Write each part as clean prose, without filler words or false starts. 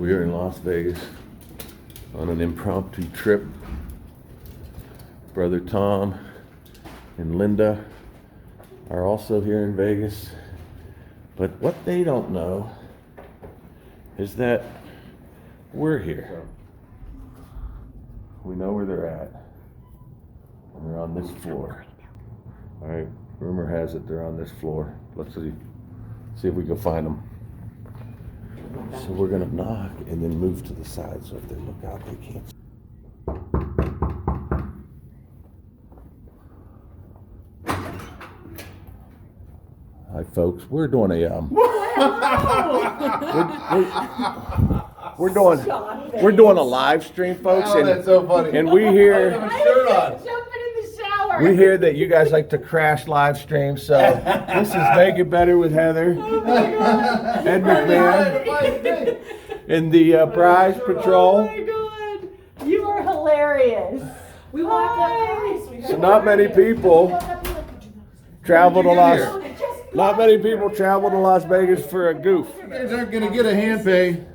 We are in Las Vegas on an impromptu trip. Brother Tom and Lynda are also here in Vegas. But what they don't know is that we're here. We know where they're at. And they're on this floor. All right, rumor has it they're on this floor. Let's see if we can find them. So we're gonna knock and then move to the side so if they look out, they can't. Hi folks, we're doing a we're doing a live stream, folks. Oh, that's so funny. And we hear I have a shirt on. Jumping in the shower. we hear that you guys like to crash live streams, so this is Make It Better with Heather, Oh my God. Ed McMahon, and the Prize Oh Patrol. my God. You are hilarious. We walked up Paris. So not many people travel to Las Vegas for a goof. You guys aren't gonna get a hand pay.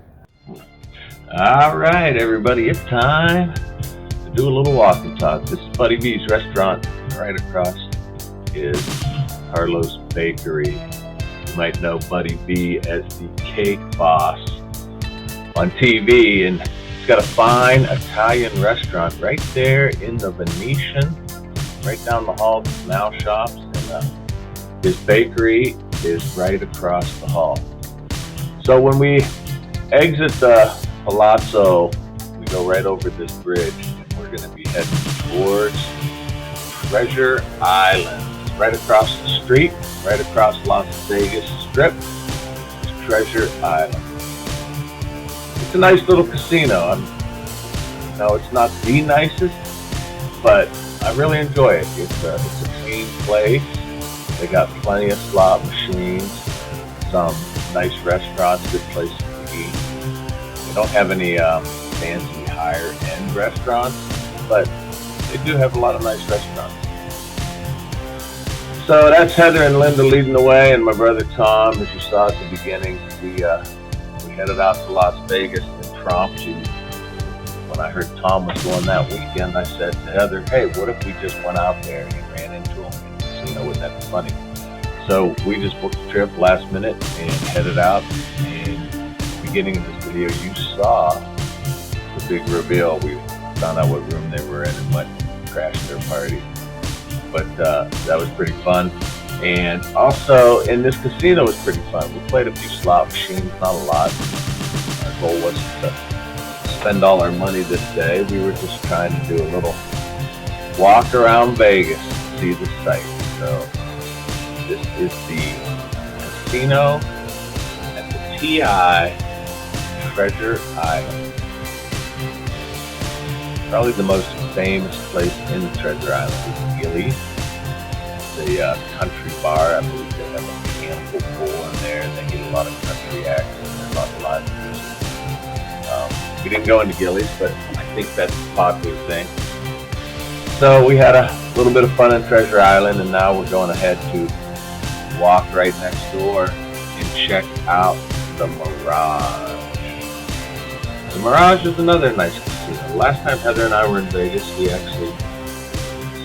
All right, everybody, it's time to do a little walk and talk. This is Buddy B's restaurant. Right across is Carlos Bakery. You might know Buddy B as the cake boss on TV, and it's got a fine Italian restaurant right there in the Venetian, right down the hall, the Canal Shops, and his bakery is right across the hall. So when we exit the Palazzo, we go right over this bridge, and we're going to be heading towards Treasure Island. It's right across the street, right across Las Vegas Strip. It's Treasure Island. It's a nice little casino. No, it's not the nicest, but I really enjoy it. It's a clean place. They got plenty of slot machines, some nice restaurants, good places to eat. They don't have any fancy higher-end restaurants, but they do have a lot of nice restaurants. So that's Heather and Lynda leading the way, and my brother Tom, as you saw at the beginning. We headed out to Las Vegas impromptu. When I heard Tom was going that weekend, I said to Heather, hey, what if we just went out there and ran into him in the casino? Wouldn't that be funny? So we just booked a trip last minute and headed out. And at the beginning of this video, you saw the big reveal. We found out what room they were in and went and crashed their party. But that was pretty fun. And also, in this casino was pretty fun. We played a few slot machines, not a lot. Our goal was to spend all our money this day. We were just trying to do a little walk around Vegas, see the sights. So this is the casino at the TI Treasure Island. Probably the most famous place in Treasure Island is Gillies, the country bar. I believe they have a mechanical pool in there, and they get a lot of country acts and there's a lot of live music. We didn't go into Gillies, but I think that's a popular thing. So we had a little bit of fun in Treasure Island, and now we're going ahead to walk right next door and check out the Mirage. The Mirage is another nice casino. Last time Heather and I were in Vegas, we actually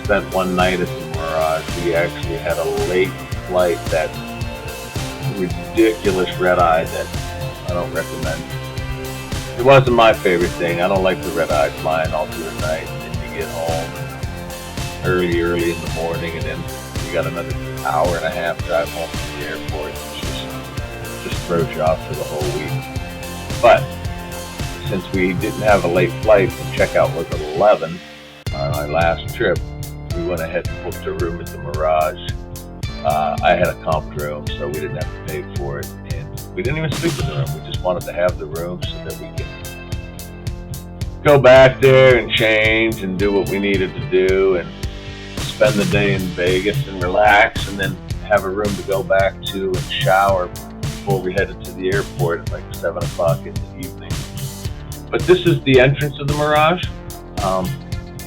spent one night at the Mirage. We actually had a late flight, that ridiculous red-eye that I don't recommend. It wasn't my favorite thing. I don't like the red-eye flying all through the night, and then you get home early in the morning, and then you got another hour and a half drive home from the airport. It just throws you off for the whole week. But since we didn't have a late flight and checkout was at 11 on our last trip, we went ahead and booked a room at the Mirage. I had a comp room, so we didn't have to pay for it. And we didn't even sleep in the room. We just wanted to have the room so that we could go back there and change and do what we needed to do and spend the day in Vegas and relax, and then have a room to go back to and shower before we headed to the airport at like 7 o'clock in the evening. But this is the entrance of the Mirage.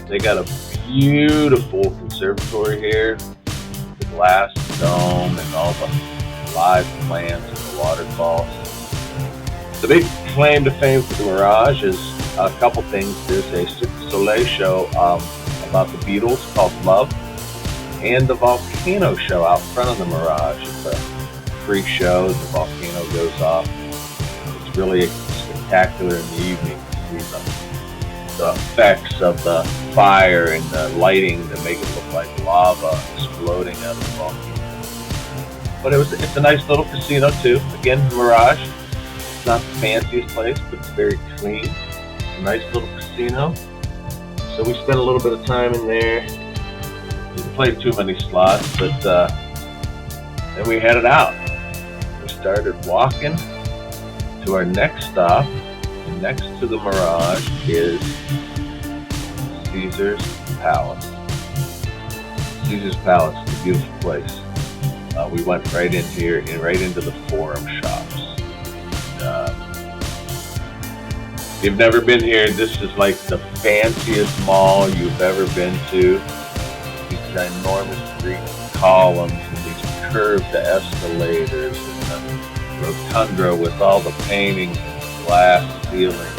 They got a beautiful conservatory here, the glass dome and all the live plants and the waterfalls. The big claim to fame for the Mirage is a couple things. There's a Cirque du Soleil show about the Beatles called Love, and the volcano show out front of the Mirage. It's a free show. The volcano goes off. It's really spectacular in the evening to see the effects of the fire and the lighting that make it look like lava exploding out of the volcano. But it's a nice little casino too. Again, Mirage. It's not the fanciest place, but it's very clean. It's a nice little casino. So we spent a little bit of time in there. Didn't play too many slots, but then we headed out. We started walking to our next stop. And next to the Mirage is Caesar's Palace. Caesar's Palace is a beautiful place. We went right in here and right into the Forum shops. If you've never been here, this is like the fanciest mall you've ever been to. These ginormous Greek columns and these curved escalators and the rotunda with all the paintings and glass ceiling.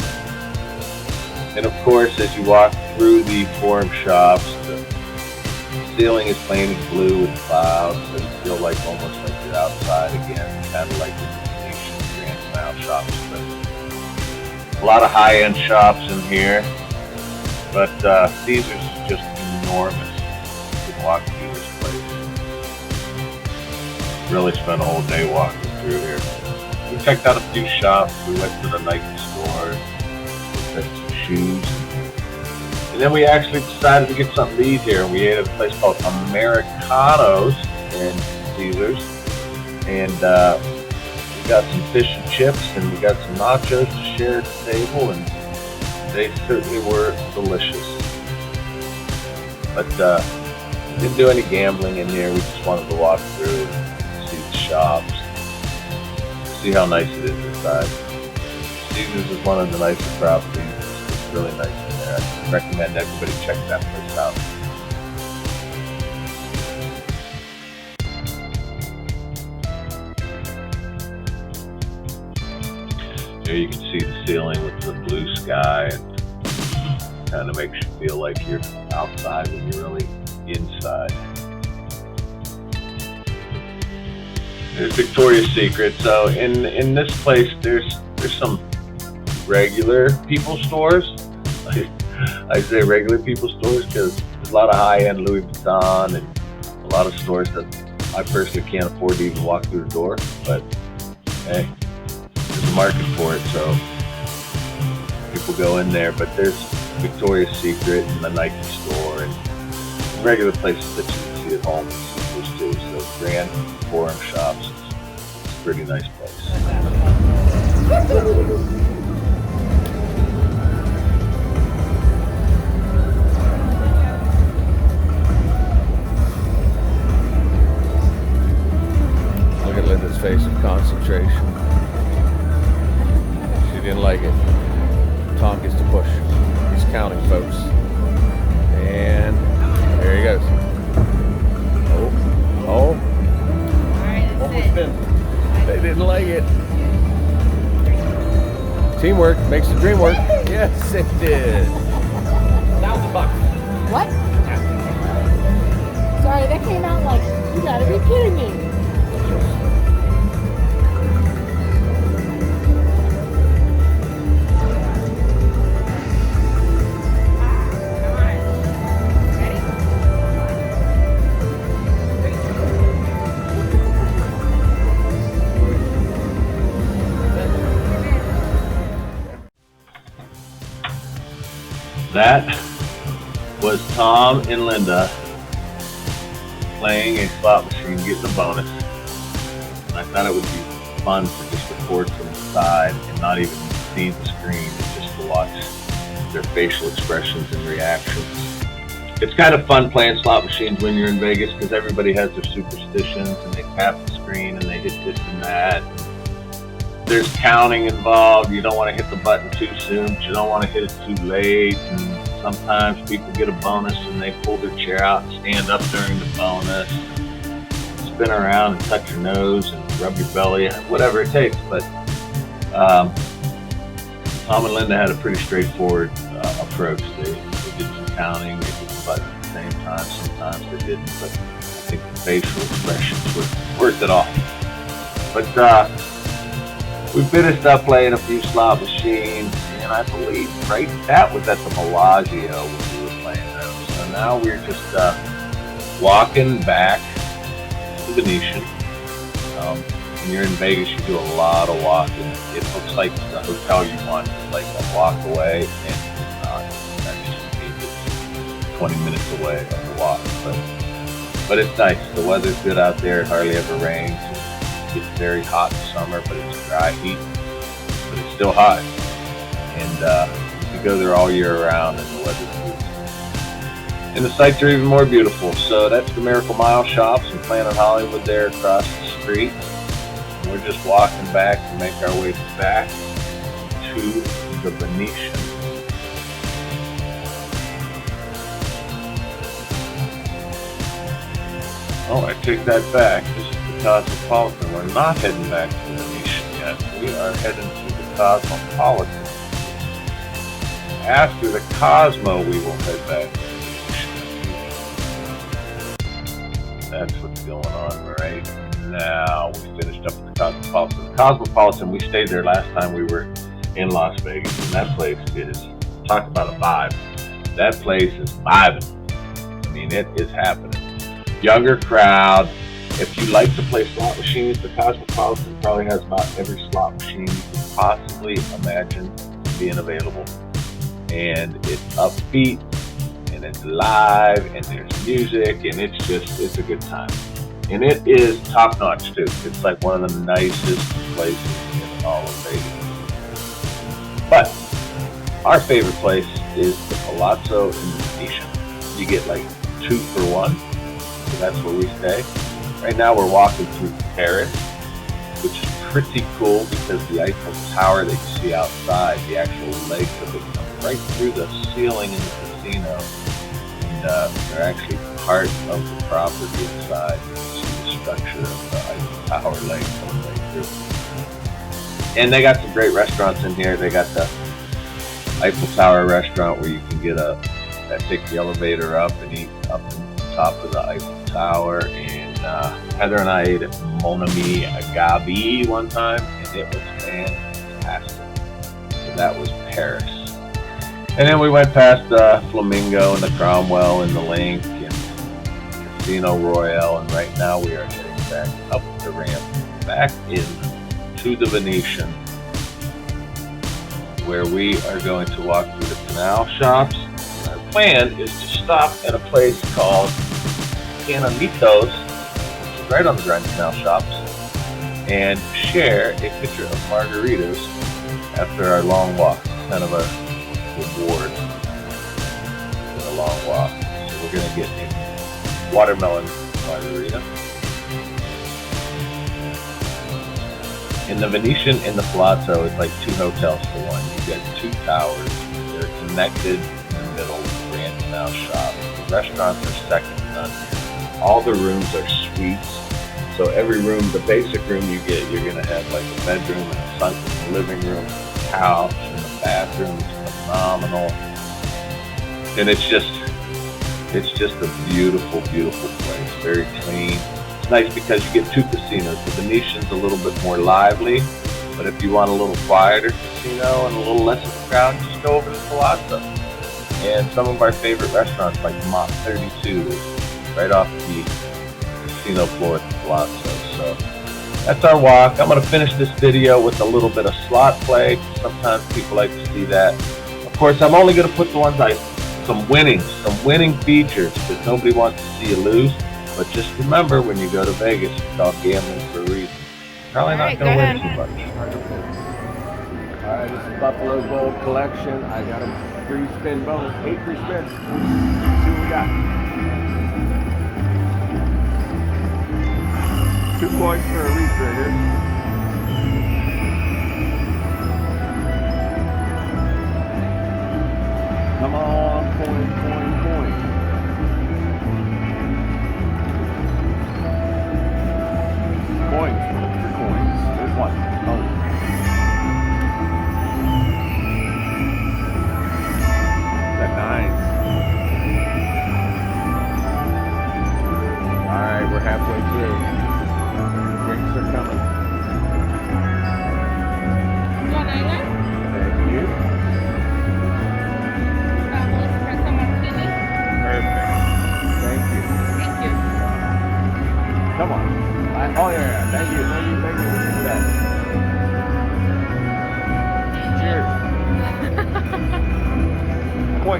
And of course, as you walk through the Forum shops, the ceiling is painted blue with clouds, so you feel like almost like you're outside again, kind of like the Venetian Grand Canal shops. But a lot of high-end shops in here, but Caesar's is just enormous. You can walk through this place. Really spent a whole day walking through here. We checked out a few shops. We went to the Nike store, looked at some shoes. And then we actually decided to get something to eat here. We ate at a place called Americanos in Caesars. And we got some fish and chips, and we got some nachos to share at the table, and they certainly were delicious. But we didn't do any gambling in here. We just wanted to walk through and see the shops, see how nice it is inside. Caesars is one of the nicer properties. It's really nice in there. I recommend everybody check that place out. Here you can see the ceiling with the blue sky, and kind of makes you feel like you're outside when you're really inside. There's Victoria's Secret. So in this place, there's some regular people stores. I say regular people stores because there's a lot of high-end Louis Vuitton and a lot of stores that I personally can't afford to even walk through the door. But hey, there's a market for it, so people go in there. But there's Victoria's Secret and the Nike store and regular places that you can see at home too. So Grand Forum shops, it's a pretty nice place. Look at Lynda's face of concentration. She didn't like it. Tom gets to push. He's counting, folks. And there he goes. Oh. They didn't like it. Teamwork makes the dream work. Yes, it did. $1,000. What? Sorry, that came out like, you gotta be kidding me. That was Tom and Lynda playing a slot machine, getting a bonus. And I thought it would be fun to just record from the side and not even see the screen, and just to watch their facial expressions and reactions. It's kind of fun playing slot machines when you're in Vegas because everybody has their superstitions and they tap the screen and they hit this and that. There's counting involved. You don't want to hit the button too soon, but you don't want to hit it too late. And sometimes people get a bonus and they pull their chair out and stand up during the bonus, spin around and touch your nose and rub your belly, whatever it takes. But Tom and Lynda had a pretty straightforward approach. They did some counting, they did some buttons at the same time. Sometimes they didn't, but I think the facial expressions were worth it all. But we finished up playing a few slot machines, and I believe that was at the Bellagio when we were playing those. So now we're just walking back to the Venetian. When you're in Vegas, you do a lot of walking. It looks like the hotel you want is like a walk away, and it's not. That just means it's 20 minutes away of the walk. But it's nice. The weather's good out there. It hardly ever rains. It's very hot in summer, but it's dry heat. But it's still hot. And you can go there all year round, and the weather's good. And the sights are even more beautiful. So that's the Miracle Mile shops in Planet Hollywood there across the street. We're just walking back to make our way back to the Venetian. Oh, I take that back. This is the Cosmopolitan. We're not heading back to the Venetian yet. We are heading to the Cosmopolitan. After the Cosmo, we will head back to the Venetian. That's what's going on right now. We finished up with the Cosmopolitan. The Cosmopolitan, we stayed there last time we were in Las Vegas, and that place is, talk about a vibe. That place is vibing. I mean, it is happening. Younger crowd. If you like to play slot machines, the Cosmopolitan probably has about every slot machine you can possibly imagine being available. And it's upbeat, and it's live, and there's music, and it's a good time. And it is top notch too. It's like one of the nicest places in all of Vegas. But our favorite place is the Palazzo in the Venetian. You get like 2 for 1. So that's where we stay. Right now we're walking through Paris, which is pretty cool because the Eiffel Tower that you see outside, the actual legs of it come right through the ceiling in the casino. And they're actually part of the property inside. You see the structure of the Eiffel Tower leg coming right through. And they got some great restaurants in here. They got the Eiffel Tower restaurant where you can get take the elevator up and eat up on top of the Eiffel Tower. And Heather and I ate at Mon Ami Agabi one time, and it was fantastic. So that was Paris. And then we went past the Flamingo and the Cromwell and the Link and Casino Royale, and right now we are heading back up the ramp, back into the Venetian, where we are going to walk through the canal shops. Our plan is to stop at a place called Canalitos, which is right on the Grand Canal shops, and share a picture of margaritas after our long walk. It's kind of a reward for a long walk. So we're going to get a watermelon margarita. In the Venetian and the Palazzo, it's like 2 hotels for one. You get 2 towers. They're connected in the middle of the Grand Canal shop. The restaurants are second to none. All the rooms are suites. So every room, the basic room you get, you're going to have like a bedroom and a sunken living room, couch, and the bathroom is phenomenal. And it's just a beautiful, beautiful place. Very clean. It's nice because you get 2 casinos. The Venetian's a little bit more lively, but if you want a little quieter casino and a little less of a crowd, just go over to Palazzo. And some of our favorite restaurants like Mott 32 is right off the casino floor at the Palazzo. So that's our walk. I'm going to finish this video with a little bit of slot play. Sometimes people like to see that. Of course, I'm only going to put the ones some winning features, because nobody wants to see you lose. But just remember, when you go to Vegas, it's all gambling for a reason. Probably not going to win too much. Alright, this is Buffalo Gold Collection. I got a free spin bonus, 8 free spins. Let's see what we got. 2 points for a retrigger. Come on, point. Coins, 3 coins. There's 1. Oh.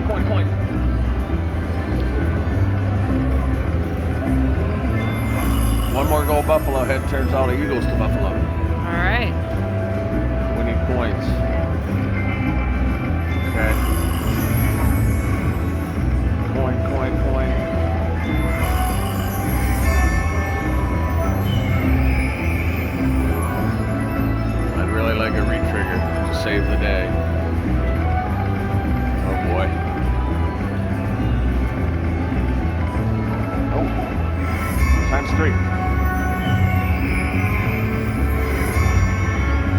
coin. One more gold buffalo head turns all the eagles to buffalo. All right. We need coins. Okay. Coin. I'd really like a retrigger to save the day. Oh boy. Oh. Times 3.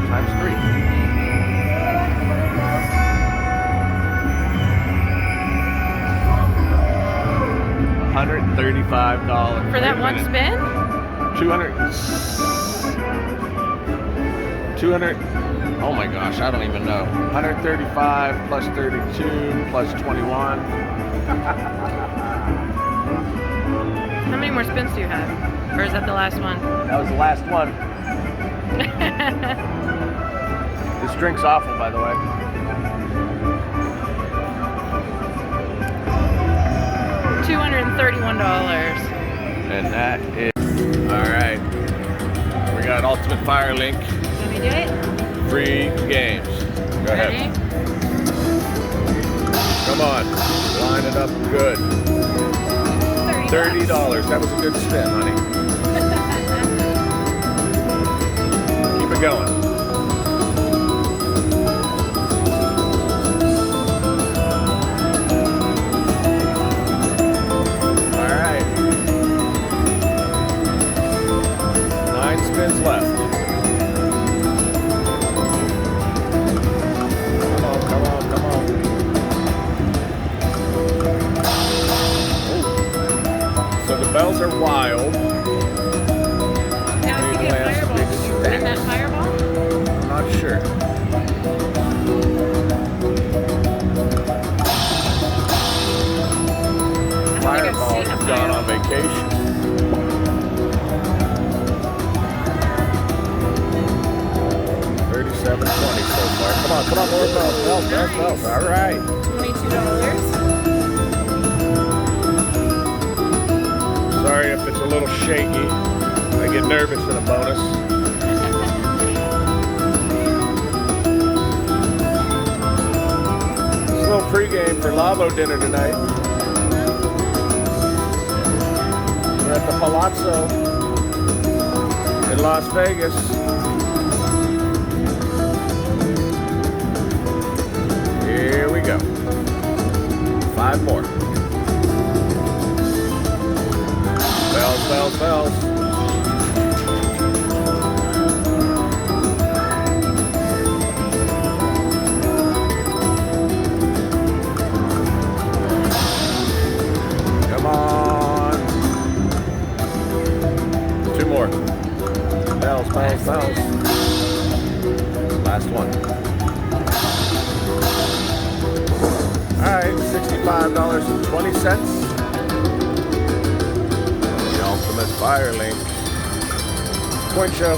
Times 3. $135 For that one spin? 200. Oh my gosh, I don't even know. 135 plus 32 plus 21. How many more spins do you have? Or is that the last one? That was the last one. This drink's awful, by the way. $231. And that is all right. We got Ultimate Fire Link. Let me do it. Free games. Go Ready? ahead. Come on. Line it up good. $30. That was a good spin, honey. Keep it going. All right. 9 spins left. Come on. So the bells are wild. Now if you get Last fireball, big can you win that stack. fireball? I'm not sure. Fireball seen a has gone on fireball. vacation. $37.20 so far. Come on, more bells. Bells. All right. $22. Sorry if it's a little shaky. I get nervous in a bonus. It's a little pregame for Lavo dinner tonight. We're at the Palazzo in Las Vegas. Here we go. 5 more. Bells. Come on. 2 more. Bells. Last one. All right, $65.20. The Ultimate Fire Link. Coin show.